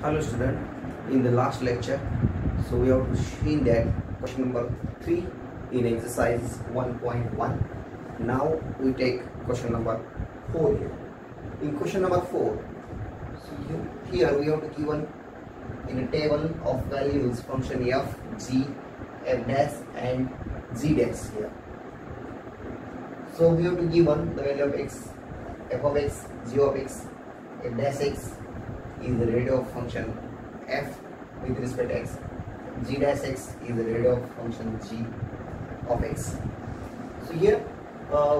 Hello student, in the last lecture, so we have seen that question number 3 in exercise 1.1. Now we take question number 4 here. In question number 4, so here we have to given in a table of values function f, g, f dash and g dash here. So we have to given the value of x, f of x, g of x, f dash x is the derivative of function f with respect to x, g dash x is the derivative of function g of x. So here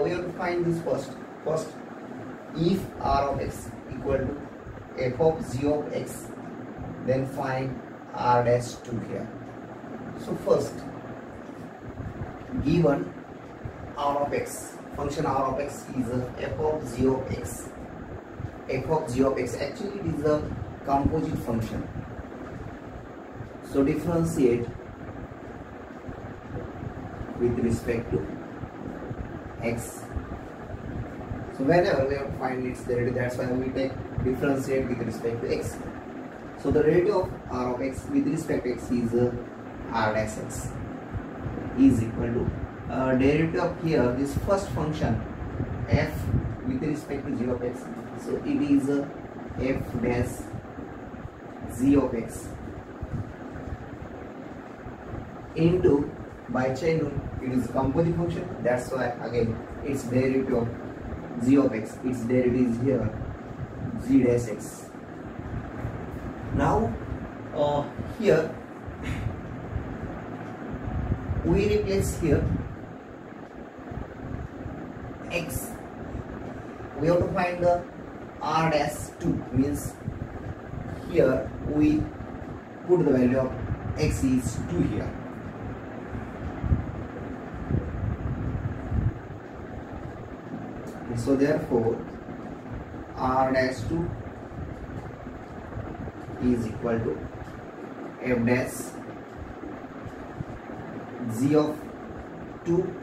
we have to find this first. First, if r of x equal to f of g of x, then find r dash 2 here. So first, given r of x, function r of x is f of g of x. F of g of x, actually it is a composite function. So differentiate with respect to x. So whenever we have to find its derivative, that's why we take differentiate with respect to x. So the derivative of r of x with respect to x is r dash x is equal to derivative of here this first function f with respect to g of x. So it is f dash g of x into, by chain rule it is composite function, that's why again its derivative of g of x, its derivative is here g dash x. Now here we replace here x, we have to find the r dash 2, means here we put the value of x is 2 here. So therefore r dash 2 is equal to f dash g of 2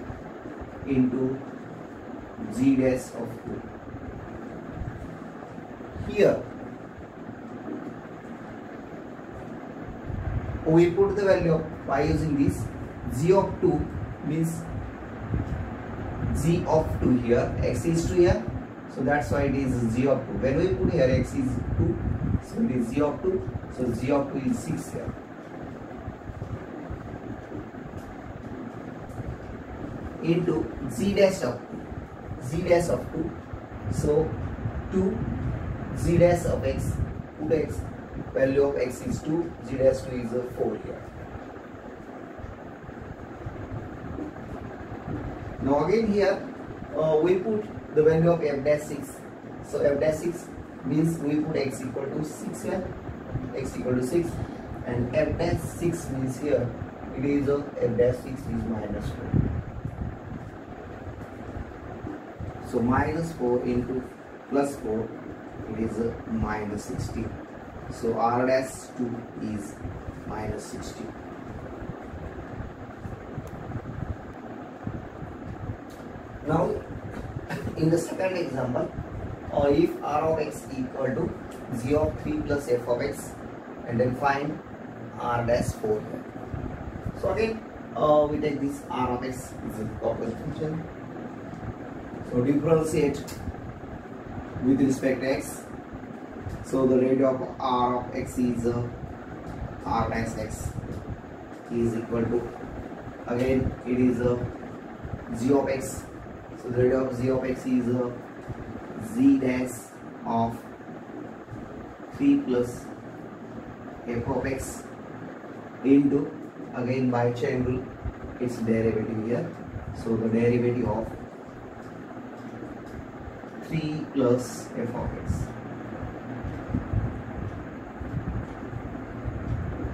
into g dash of 2. Here we put the value of, by using this g of 2 means g of 2 here, x is 2 here, so that's why it is g of 2. When we put here x is 2, so it is g of 2, so g of 2 is 6 here. Into g dash of 2, g dash of 2, so 2 g dash of x, put x, value of x is 2, g dash 2 is 4 here. Now again here we put the value of f dash 6. So f dash 6 means we put x equal to 6 here, x equal to 6, and f dash 6 means here it is f dash 6 is minus 4. So minus 4 into plus 4, it is minus 16. So r dash 2 is minus 16. Now in the second example, if r of x equal to g of 3 plus f of x, and then find r dash 4 here. So again we take this r of x is a composite function. So differentiate with respect to x. So the derivative of r of x is r dash x is equal to, again it is g of x. So the derivative of g of x is z dash of 3 plus f of x into, again by chain rule its derivative here. So the derivative of 3 plus f of x,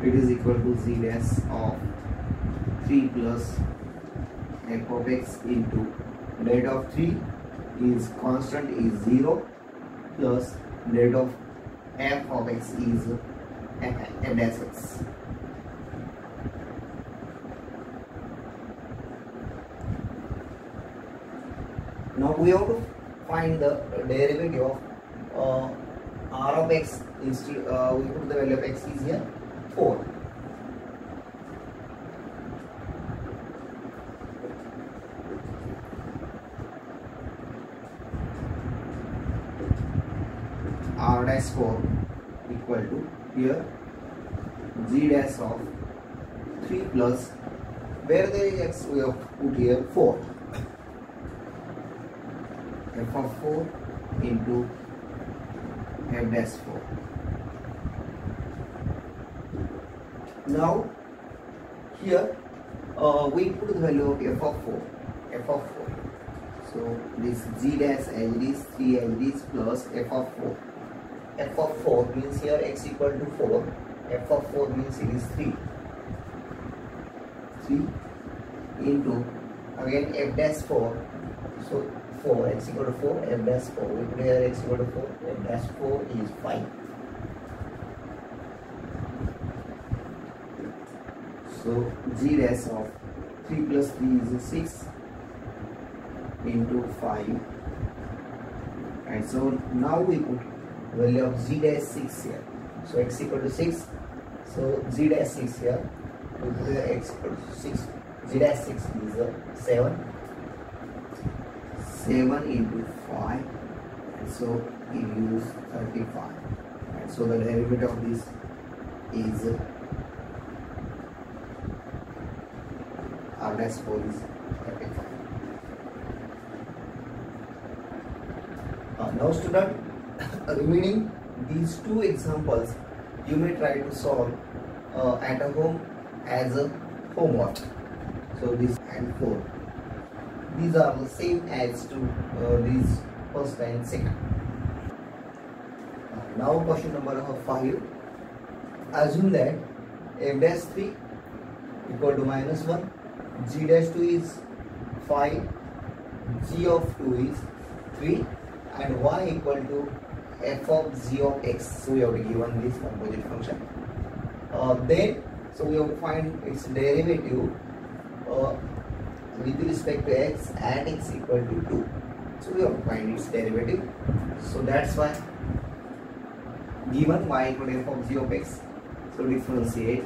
it is equal to z dash of 3 plus f of x into derivative of 3 is constant is 0 plus derivative of f of x is f dash x. Now we have to find the derivative of r of x instead we put the value of x is here 4. R dash 4 equal to here g dash of 3 plus where there is x we have put here 4, f of 4 into f dash 4. Now here we put the value of f of 4, so this g dash as it is 3 as it is plus f of 4. F of 4 means here x equal to 4, f of 4 means it is 3 into again f dash 4, so 4 x equal to 4, f dash 4, we put here x equal to 4, f dash 4 is 5. So g dash of 3 plus 3 is 6 into 5, and so now we put value of g dash 6 here, so x equal to 6, so g dash 6 here, we put here x equal to 6, g dash 6 is 7 into 5, and so we use 35, and so the derivative of this is r dash 4 is 35. Now student, remaining these two examples you may try to solve at a home as a homework. So this and 4, these are the same as to these first and second. Now question number 5. Assume that f dash 3 equal to minus 1, g dash 2 is 5, g of 2 is 3, and y equal to f of g of x. So we have to given this composite function. Then so we have to find its derivative with respect to x at x equal to 2. So we have to find its derivative. So that's why given y equal to f of g of x, so differentiate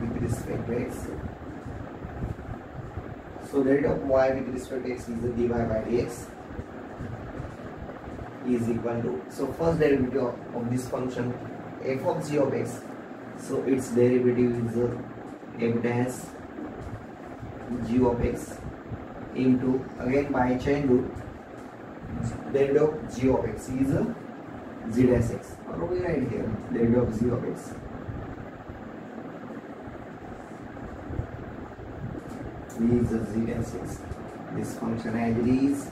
with respect to x. So derivative of y with respect to x is the dy by dx is equal to, so first derivative of this function f of g of x, so its derivative is f dash g of x into, again by chain rule, derivative of g of x is g dash x, or we write here derivative of g of x is g dash x, this function as it is,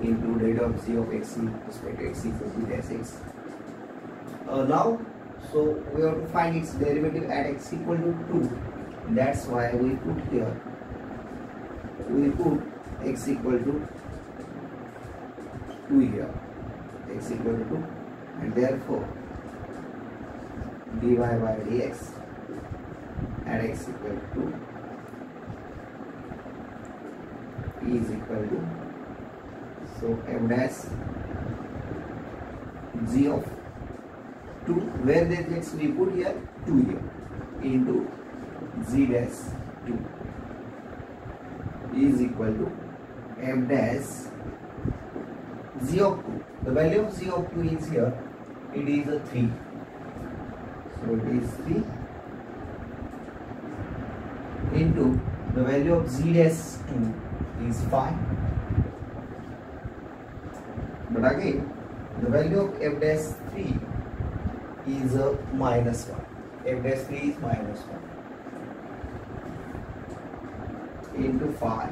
into derivative of g of x with respect to x equals g dash x. Now so we have to find its derivative at x equal to 2. That's why we put here, we put x equal to 2 here, x equal to 2, and therefore dy by dx at x equal to 2 is equal to, so f dash g of 2, where there is x we put here 2 here, into g dash 2 is equal to f dash g of 2. The value of g of 2 is here, it is a 3, so it is 3 into the value of g dash 2 is 5, but again the value of f dash 3 is a minus 1, f dash 3 is minus 1 into 5,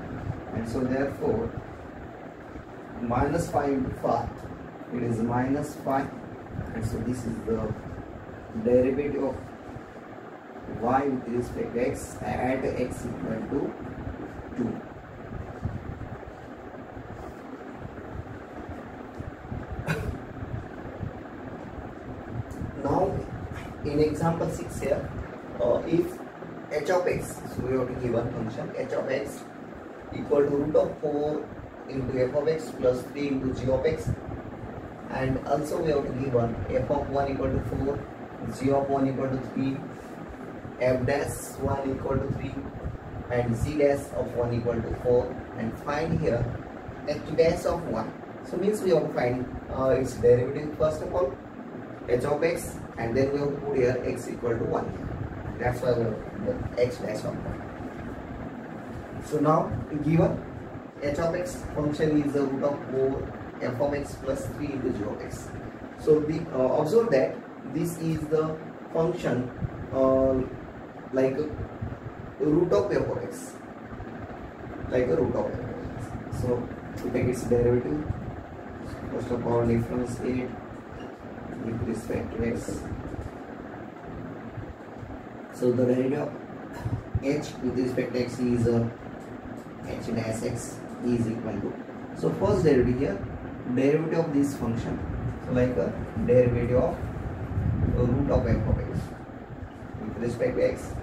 and so therefore minus 5 into 5, it is minus 5, and so this is the derivative of y with respect to x at x equal to 2. Now in example 6 here, if h of x, so we have to give one function h of x equal to root of 4 into f of x plus 3 into g of x, and also we have to give one f of 1 equal to 4, g of 1 equal to 3, f dash 1 equal to 3, and z dash of 1 equal to 4, and find here h dash of 1. So means we have to find its derivative first of all, h of x, and then we have to put here x equal to 1. That's why we have to put the h dash of 1. So now given h of x function is the root of 4 f of x plus 3 into g of x. So we observe that this is the function like a root of f of x, like a root of f of x. So we take its derivative. First of all, differentiate with respect to x. So the derivative of h with respect to x is h dash x is equal to. So first derivative here, derivative of this function. So like a derivative of root of f of x with respect to x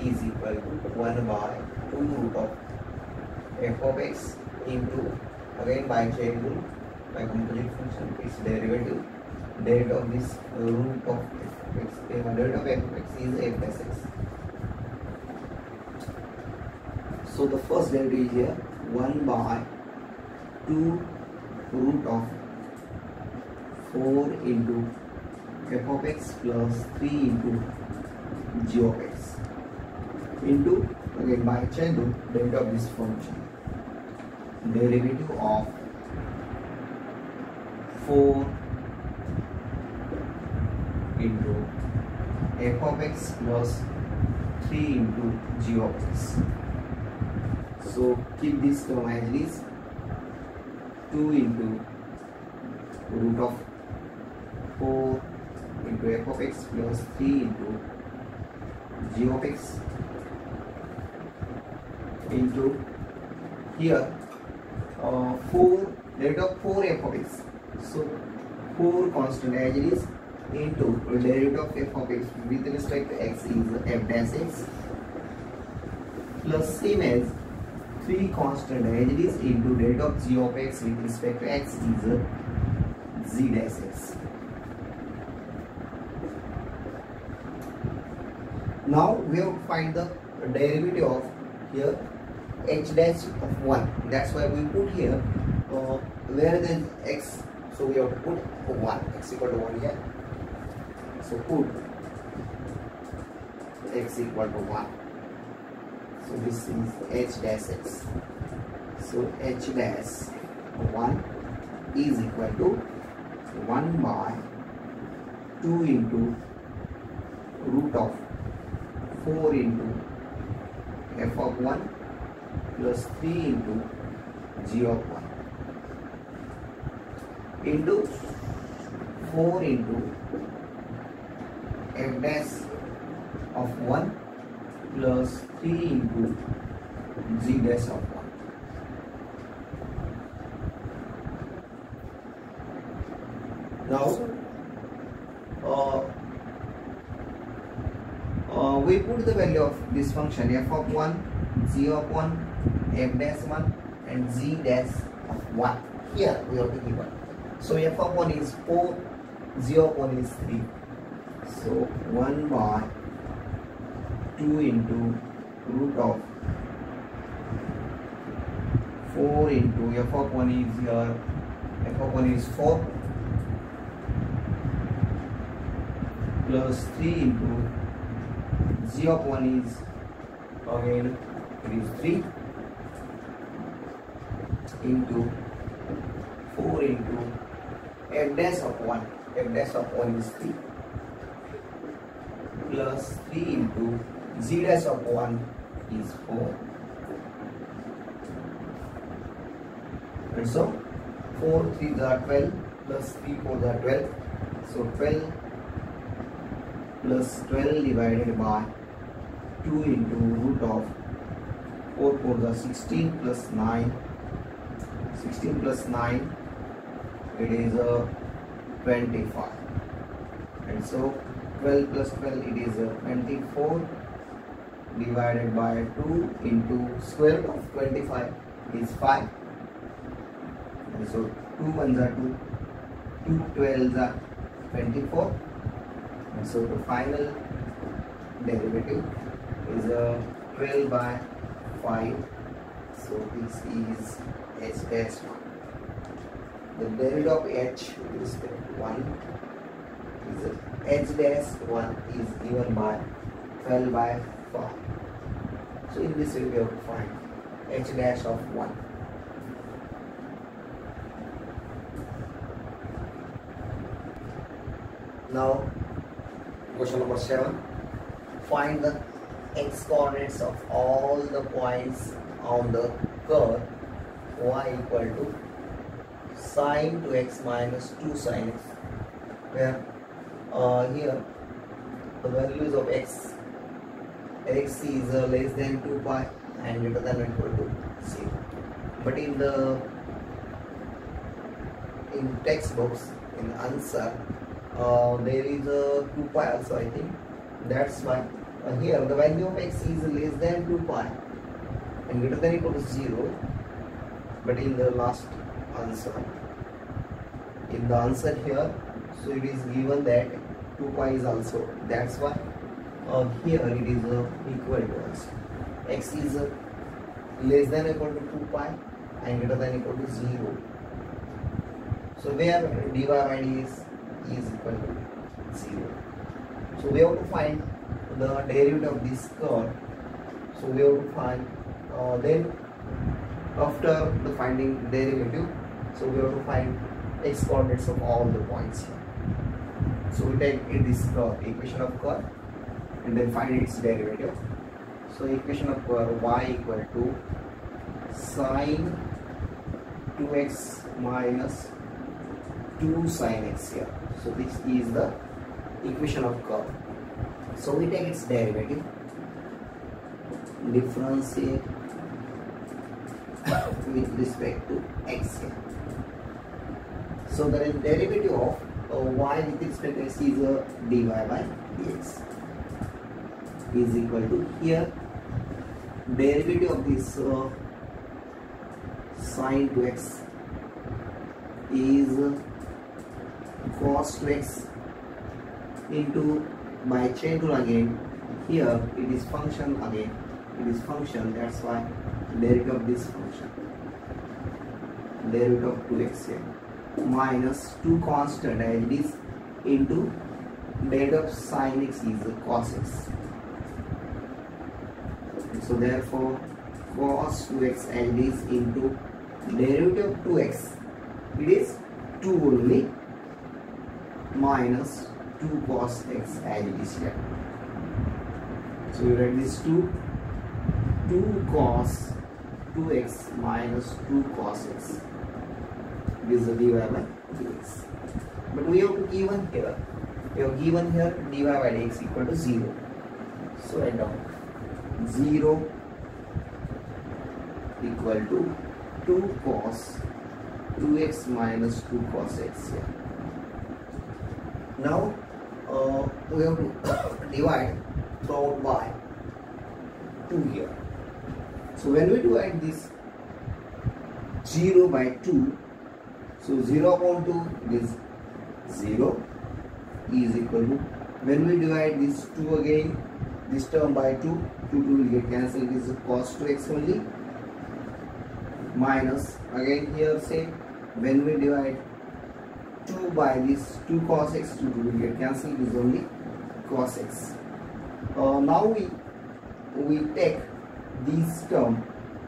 is equal to 1 by 2 root of f of x into, again by chain rule, by composite function, its derivative of this root of f of x. Derivative of f of x is f dash x. So the first derivative is here 1 by 2 root of 4 into f of x plus 3 into g of x into, again by chain rule, derivative of this function, derivative of 4 into f of x plus 3 into g of x. So keep this term as it is, 2 into root of 4 into f of x plus 3 into g of x into here 4 derivative of 4 f of x. So 4 constant as it is into derivative of f of x with respect to x is f dash x plus same as 3 constant as it is into derivative of g of x with respect to x is z dash x. Now we have to find the derivative of here h dash of 1. That's why we put here where there is x, so we have to put 1, x equal to 1 here. So put x equal to 1. So this is h dash x. So h dash 1 is equal to 1 by 2 into root of 4 into f of 1 plus 3 into g of 1 into 4 into f dash of 1 plus 3 into g dash of 1. Now we put the value of this function f of 1, g of 1, f dash 1 and z dash of 1. Here we have to give 1. So f of 1 is 4, g of 1 is 3. So 1 by 2 into root of 4 into f of 1 is here, f of 1 is 4 plus 3 into g of 1 is, again it is 3 into 4 into f dash of 1, f dash of 1 is 3 plus 3 into z dash of 1 is 4. And so 4 3s are 12 plus 3 4s are 12. So 12 plus 12 divided by 2 into root of 4 4s are 16 plus 9. 16 plus 9, it is 25. And so 12 plus 12, it is 24 divided by 2 into square root of 25 is 5. And so 2 ones are 2, 2 12s are 24, and so the final derivative is 12 by 5, so this is h dash 1. The derivative of h with respect to 1 is h dash 1 is given by 12 by 5. So in this way we have to find h dash of 1. Now question number 7. Find the x coordinates of all the points on the curve y equal to sine 2x minus 2 sin x, where here the values of x is less than 2 pi and greater than or equal to 0. But in textbooks, in answer, there is a 2 pi also, I think. That's why here the value of x is less than 2 pi and greater than or equal to 0. But in the last answer, in the answer here, so it is given that 2 pi is also. That's why here it is equal to us. X is less than or equal to 2 pi and greater than or equal to 0. So where dy by dx is equal to 0. So we have to find the derivative of this curve. So we have to find then after the finding derivative, so we have to find x coordinates of all the points here. So we take this equation of curve and then find its derivative. So equation of curve y equal to sine 2x minus 2 sin x here. So this is the equation of curve. So we take its derivative, differentiate with respect to x here. So the derivative of y with respect to x is dy by dx is equal to, here derivative of this sine 2x is cos 2x into, by chain rule again, here it is function again, it is function, that's why derivative of this function, derivative of 2x here, minus 2 constant as it is into derivative of sin x is cos x. So therefore cos 2x as it is into derivative of 2x, it is 2 only, minus 2 cos x as it is here. So you write this 2 cos 2x minus 2 cos x. This is the dy by dx. But we have to given here, dy by dx equal to 0. So write down 0 equal to 2 cos 2x minus 2 cos x here. Now we have to divide throughout by 2 here. So when we divide this 0 by 2, so 0 upon 2 is 0 is equal to, when we divide this 2 again, this term by 2 will get cancelled, it is cos 2x only, minus again here say, when we divide 2 by this 2 cos x, 2 will get cancelled, it is only cos x. Now we take this term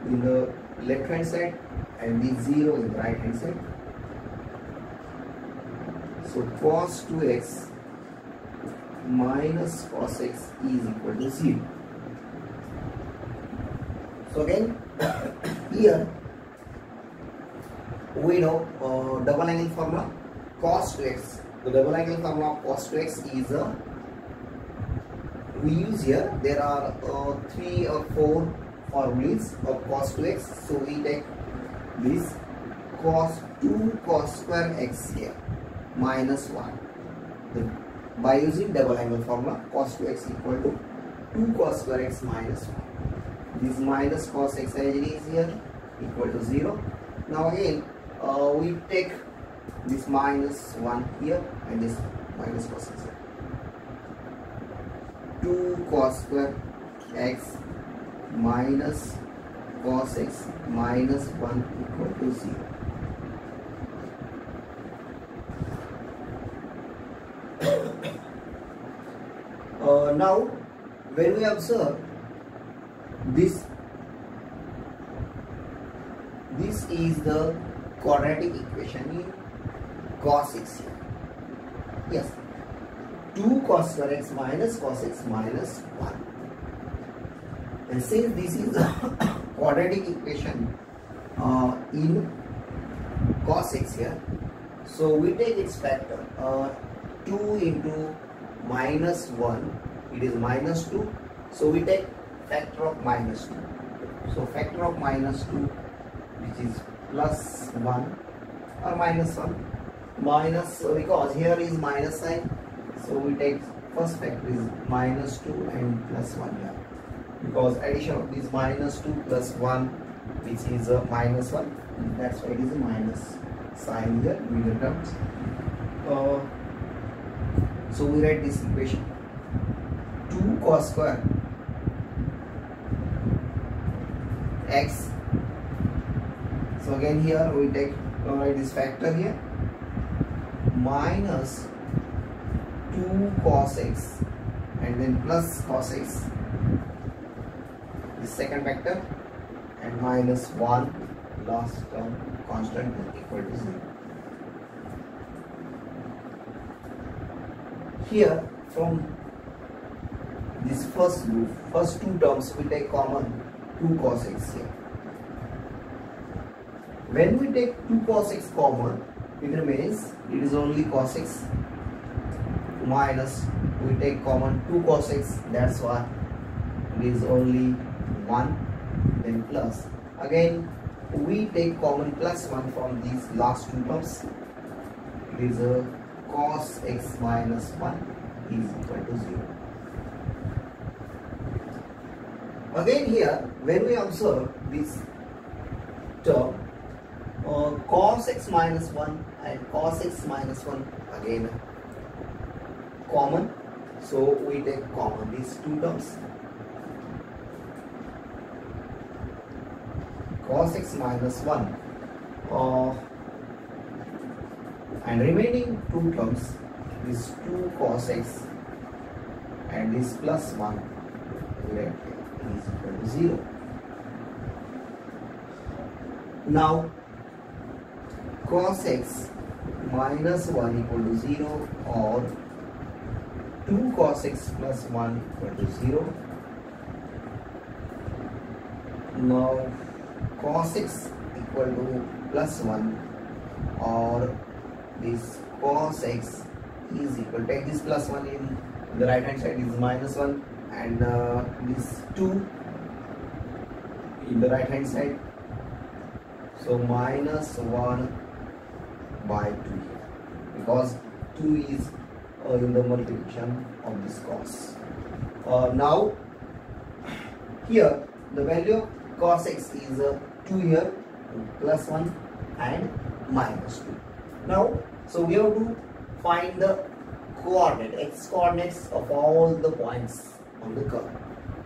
in the left hand side and this 0 in the right hand side. So cos 2x minus cos x is equal to 0. So again here we know double angle formula cos 2x. The double angle formula of cos 2x is we use here, there are 3 or 4 formulas of cos 2x. So we take this cos 2 cos square x here minus 1. By using double angle formula, cos 2x equal to 2 cos square x minus 1. This minus cos x as it is here equal to 0. Now again we take this minus 1 here and this minus cos x here. 2 cos square x minus cos x minus 1 equal to 0. Now when we observe this is the quadratic equation in cos x here. Yes, 2 cos square x minus cos x minus 1. And since this is a quadratic equation in cos x here, so we take its factor. 2 into minus 1, it is minus 2. So we take factor of minus 2. So factor of minus 2, which is plus 1 or minus 1. Minus, because here is minus sign, so we take first factor is minus 2 and plus 1 here. Because addition of this minus 2 plus 1, which is minus 1, that's why it is a minus sign here in the terms. So we write this equation: 2 cos square x. So again here we take this factor here, minus 2 cos x and then plus cos x, the second factor, and minus 1 last term constant equal to 0. Here from this first group, first two terms, we take common 2 cos x here. When we take 2 cos x common, it remains, it is only cos x, minus we take common 2 cos x, that's why it is only 1, then plus. Again we take common plus 1 from these last two terms. It is a cos x minus 1 is equal to 0. Again here, when we observe this term, cos x minus 1 and cos x minus 1 again common, so we take common these two terms. Cos x minus 1 and remaining two terms, this 2 cos x and this plus 1, where is equal to 0. Now cos x minus 1 equal to 0 or 2 cos x plus 1 equal to 0. Now cos x equal to plus 1 or this cos x is equal, take this plus 1 in the right hand side is minus 1 and this 2 in the right hand side, so minus 1 by 2 here, because 2 is in the multiplication of this cos. Now here the value of cos x is 2 here, plus 1 and minus 2. Now so we have to find the coordinate, x coordinates of all the points on the curve.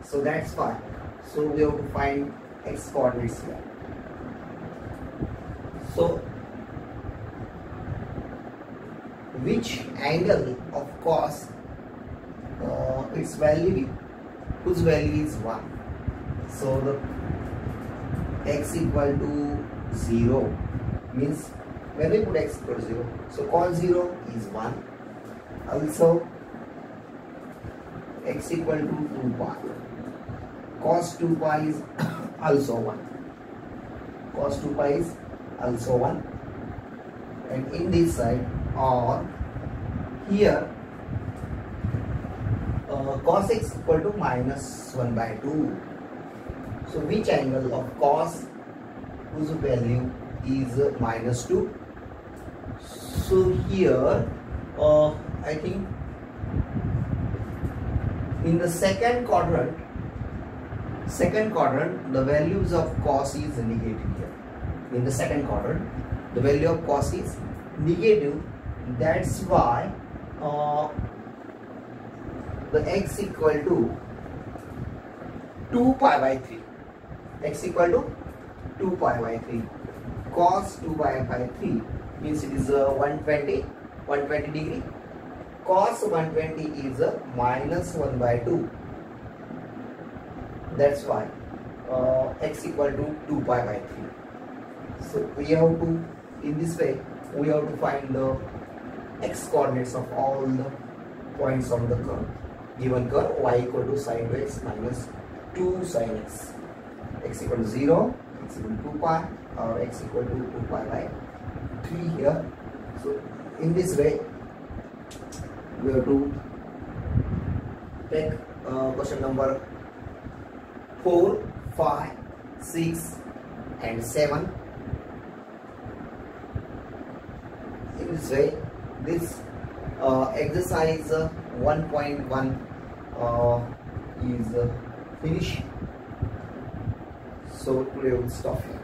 So that's fine. So we have to find x coordinates here. So which angle of cos, its value, whose value is 1. So the x equal to 0 means when we put x equal to 0, so cos 0 is 1. Also x equal to 2 pi. Cos 2 pi is also 1. Cos 2 pi is also 1. And in this side, or here cos x equal to minus 1 by 2. So which angle of cos whose value is minus 2? So here I think in the second quadrant the values of cos is negative here. In the second quadrant the value of cos is negative. That's why the x equal to 2 pi by 3. X equal to 2 pi by 3. Cos 2 pi by 3 means it is 120 degree. Cos 120 is minus 1 by 2. That's why x equal to 2 pi by 3. So we have to, in this way, we have to find the x coordinates of all the points on the curve. Given curve y equal to sin x minus 2 sin x. X equal to 0, x equal to 2 pi, or x equal to 2 pi by 3 here. So in this way, we have to take question number 4, 5, 6 and 7. In this way, this exercise 1.1 is finished. So today we'll stop here.